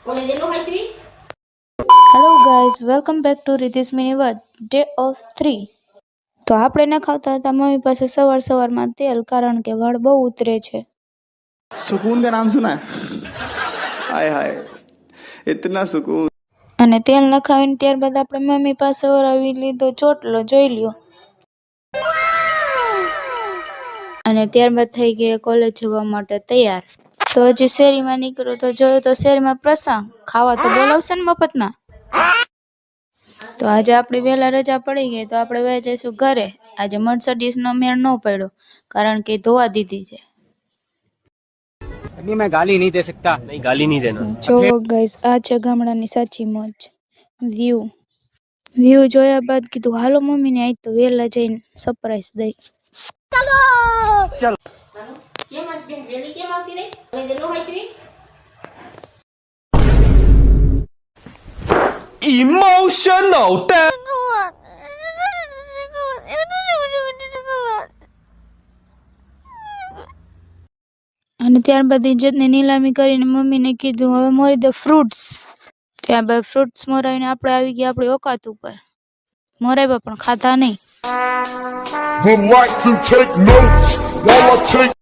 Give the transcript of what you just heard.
Hello guys, welcome back to Riddhi's mini word day of 3. તો આપણે ન ખાતા હતા મમ્મી પાસે સવારમાં તેલ, કારણ કે વાળ બહુ ઉતરે છે. सुकून का नाम सुना है? हाय हाय इतना सुकून. અને તેલ નખાવીને ત્યારબાદ આપણે મમ્મી પાસે ઓરાવી લીધો ચોટલો, જોઈ લ્યો. અને ત્યારબાદ થઈ ગયા કોલેજ જવા માટે તૈયાર. તો હજી શેરીમાં નીકળ્યો તો જોયું તો શેરીમાં પ્રસંગ, ખાવા તો બોલાવશે ને મફતમાં. તો આજે આપણી વહેલા રજા પડી ગઈ તો આપણે વહી જઈશું ઘરે. આજે મર્સિડીઝનો મેળ ન પડ્યો, કારણ કે ધોવા દીધી છે. नहीं मैं गाली नहीं दे सकता. नहीं गाली नहीं देना. જો ગાઈસ, આ છે ગામડાની સાચી મોજ. વ્યૂ જોયા બાદ કીધું હાલો મમ્મીને આજ તો વહેલા જઈને સરપ્રાઈઝ દઈ. Emotional damage. અને ત્યારબાદ ઇજ્જતની નીલામી કરીને મમ્મીને કીધું હવે મોરી દે ફ્રૂટ્સ. ત્યારબાદ ફ્રૂટ્સ મોરાવીને આપણે આવી ગયા આપણી ઓકાત ઉપર. મોરાવ્યા પણ ખાધા નહીં. Would like to take notes while I take